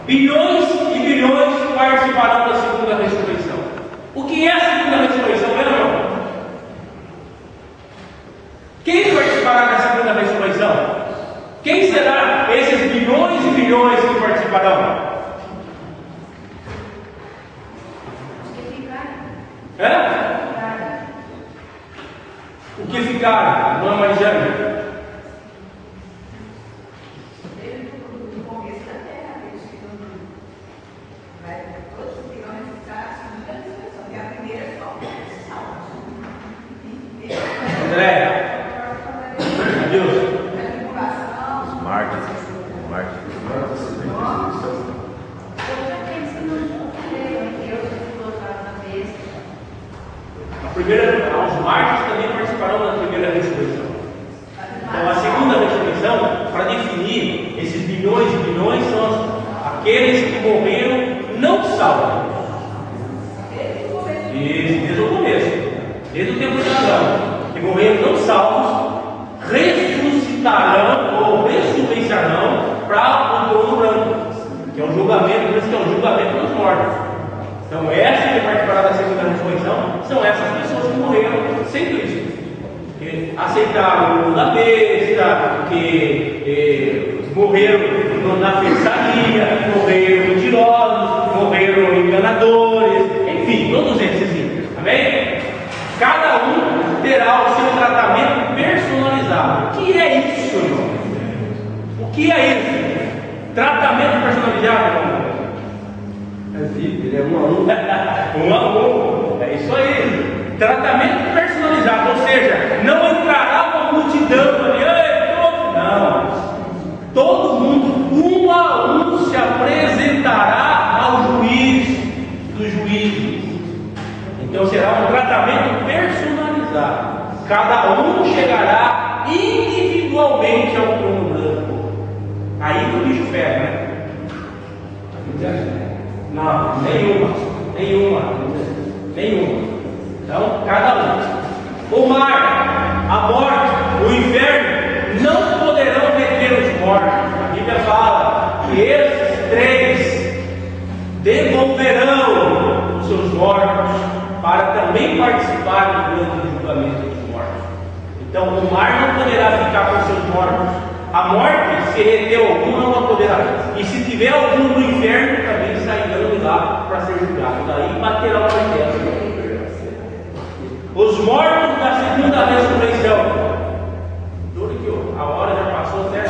Bilhões e bilhões participarão da segunda ressurreição. O que é a segunda ressurreição, meu irmão? Quem participará da segunda ressurreição? Quem será esses bilhões e bilhões que participarão? O que ficar no Evangelho? André, Deus. Os mártires. Os mártires também participarão da primeira ressurreição. Então, a segunda ressurreição, para definir esses bilhões e bilhões, são aqueles que morreram não salvos. Desde o começo, desde o tempo de Adão, que morreram não salvos, ressuscitarão ou ressurreição para o trono branco, que é o julgamento, por isso que é o julgamento dos mortos. Então, essa que participará da segunda ressurreição são essas pessoas que morreram sem Cristo, que aceitaram o da besta, que morreram na feitiçaria, morreram mentirosos, morreram enganadores, enfim, todos esses. Amém? Cada um terá o seu tratamento personalizado. O que é isso, irmão? O que é isso? Tratamento personalizado, irmão? Ele é 1 a 1. 1 a 1. É isso aí. Tratamento personalizado, ou seja, não entrará uma multidão ali. Não. Todo mundo, 1 a 1, se apresentará ao juiz dos juízes. Então será um tratamento personalizado. Cada um chegará individualmente ao trono branco. Aí que o bicho pega, né? Não, nenhuma. Então, cada um. O mar, a morte, o inferno não poderão reter os mortos. A Bíblia fala que esses 3 devolverão os seus mortos para também participar do grande julgamento dos mortos. Então, o mar não poderá ficar com seus mortos. A morte, se reter algum, não poderá. E se tiver algum no inferno, também sairão de lá para ser julgado. Daí baterá o martelo. Os mortos da segunda ressurreição. Juro que a hora já passou até.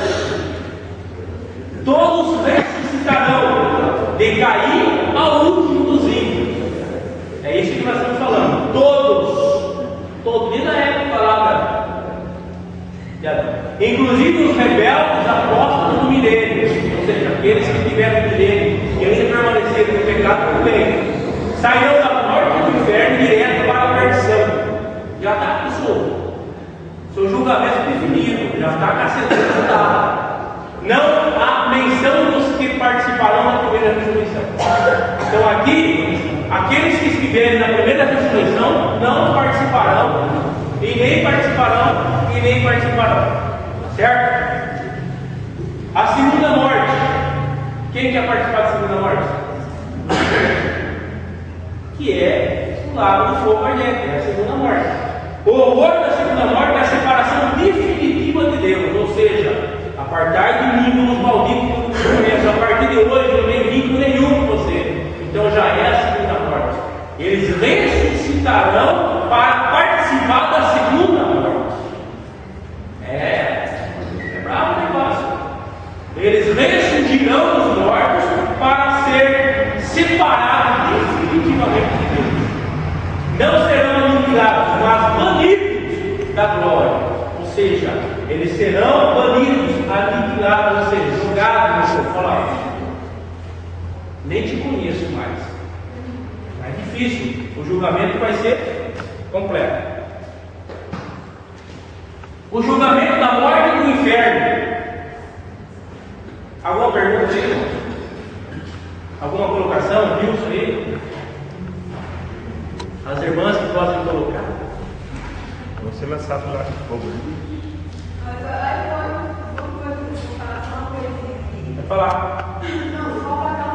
Todos ressuscitarão, de Caim ao último dos ímpios. É isso que nós estamos falando. Todos, desde a época lá inclusive os rebeldes apóstolos do milênio, ou seja, aqueles que tiveram milênio e ainda permaneceram no pecado também, sairão da morte do inferno direto para a perdição. Já está com seu julgamento definido, já está com a sentença dada. Não há menção dos que participarão da primeira ressurreição. Então aqui, aqueles que estiverem na primeira ressurreição não participarão, e nem participarão. Certo? A segunda morte. Quem quer participar da segunda morte? Que é o lago do fogo ardente, é a segunda morte. O horror da segunda morte é a separação definitiva de Deus, ou seja, apartar de mim os malditos que eu conheço. A partir de hoje eu não tenho vínculo nenhum com você. Então já é a segunda morte. Eles ressuscitarão para participar da segunda morte. É bravo o negócio. Eles ressurgirão dos mortos para ser separados definitivamente de Deus. Não serão aniquilados, mas banidos da glória. Ou seja, eles serão banidos, aniquilados, ou seja, jogados no seu fala. Nem te conheço mais. É difícil. O julgamento vai ser completo. O julgamento da morte e do inferno. Alguma pergunta aí? Alguma colocação? Viu isso aí? As irmãs que gostam de colocar? Vamos ser mais fácil lá de fogo. Vai falar. Não, só para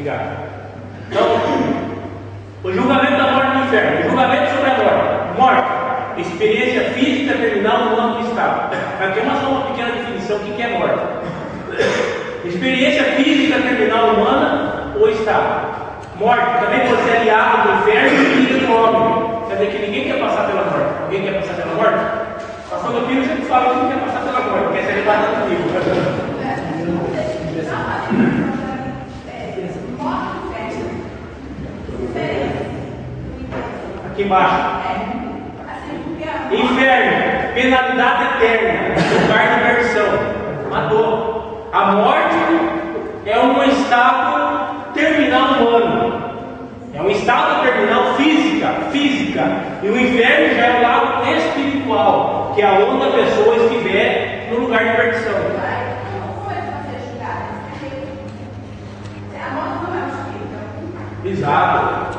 Obrigado. Então, o julgamento da morte no inferno. O julgamento sobre a morte. Morte. Experiência física terminal no âmbito do estado. Aqui é só uma pequena definição do que é morte. Experiência física terminal humana ou estado. Morte também pode ser aliado do inferno e vida do homem. Quer dizer que ninguém quer passar pela morte. Alguém quer passar pela morte? Pastor meu filho sempre fala que não quer passar pela morte, quer ser levado comigo. Aqui embaixo. Inferno, penalidade eterna, lugar de perdição. Matou. A morte é um estado terminal humano. É um estado terminal física. E o inferno já é o lado espiritual, que é onde a pessoa estiver no lugar de perdição. Exato.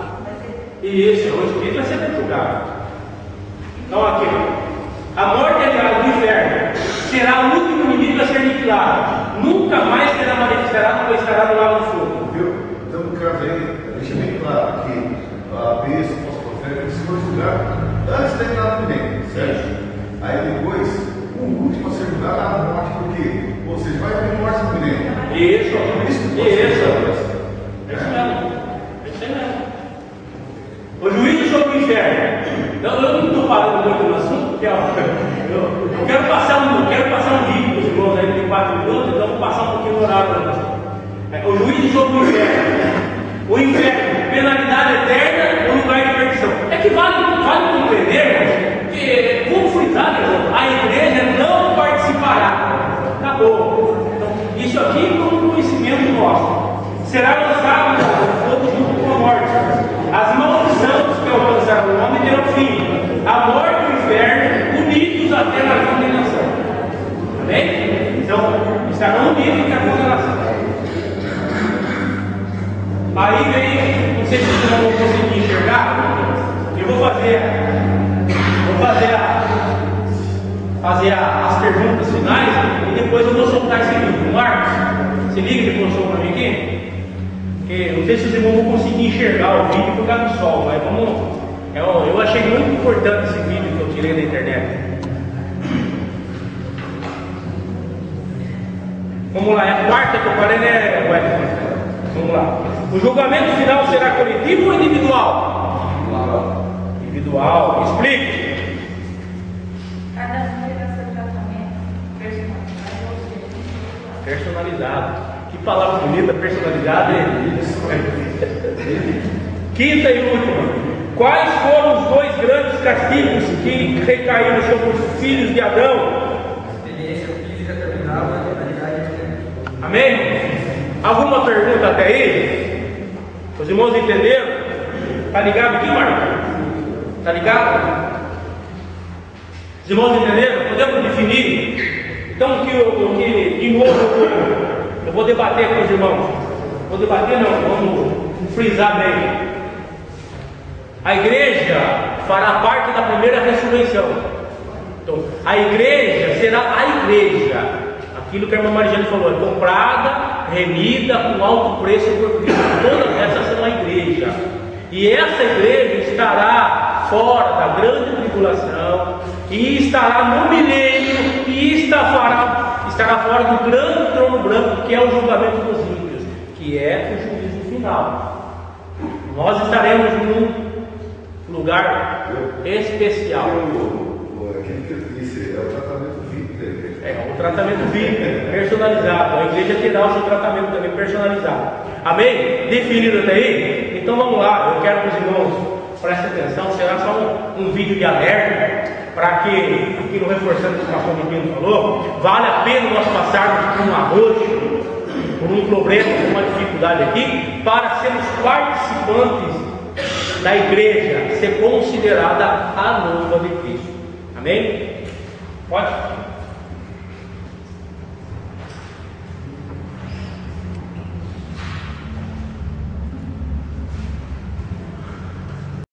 Isso, o espírito vai ser julgado. Então aqui, a morte aliada do inferno será o último inimigo a ser aniquilado. Nunca mais será manifestado, pois estará no lago do fogo. Viu? Então, no caso aí, deixa bem claro que a bênção, o falso profeta, se for julgado antes da entrada do milênio, certo? Aí depois, o último a ser julgado é a morte, por quê? Ou seja, vai ter morte no milênio. Isso. O juízo sobre o inferno. Eu não estou falando muito no assunto, porque eu quero passar um vídeo para os irmãos aí de 4 minutos, então vou passar um pouquinho do horário para vocês. O juízo sobre o inferno. O inferno, penalidade eterna no lugar de perdição. É que vale compreender, que, como frisado, a igreja não participará. Acabou. Então, isso aqui é um conhecimento nosso. Será lançado no fogo junto com a morte. As mãos dos santos que alcançaram o homem terão fim. A morte e o inferno unidos até na condenação. Amém? Então, estarão unidos até a condenação. Aí vem, não sei se vocês vão conseguir enxergar. Eu vou fazer as perguntas finais e depois eu vou soltar esse vídeo. Marcos, se liga que postou para mim aqui. Porque não sei se os irmãos vão conseguir enxergar o vídeo por causa do sol, mas vamos. Eu achei muito importante esse vídeo que eu tirei da internet. Vamos lá, é a quarta que eu falei, né? Vamos lá. O julgamento final será coletivo ou individual? Individual. Explique. Cada um terá seu tratamento Personalizado. Que palavra bonita, personalidade. Quinta e última. Quais foram os 2 grandes castigos que recaíram sobre os filhos de Adão? Experiência física terminal e a penalidade. Amém? Alguma pergunta até aí? Os irmãos entenderam? Tá ligado aqui, Marcos? Tá ligado? Os irmãos entenderam? Podemos definir? Então, de novo, eu vou debater com os irmãos. Vou debater não, vamos frisar bem. A igreja fará parte da primeira ressurreição. Então, a igreja será a igreja. Aquilo que a irmã Marijane falou, é comprada, remida com alto preço por Cristo. Todas essas são a igreja. E essa igreja estará fora da grande tribulação, e estará no milênio, e estará fora do grande trono branco, que é o julgamento dos ímpios, que é o juízo final. Nós estaremos num lugar especial. Aquilo que eu disse é o tratamento VIP da igreja. É um tratamento VIP, personalizado. A igreja terá o seu tratamento também personalizado. Amém? Definido até aí? Então vamos lá. Eu quero que os irmãos prestem atenção. Será só um vídeo de alerta para que, aquilo reforçando o que o pastor Miquinho falou, vale a pena nós passarmos por um arrojo, por um problema, por uma dificuldade aqui, para sermos participantes da igreja, ser considerada a noiva de Cristo. Amém? Pode?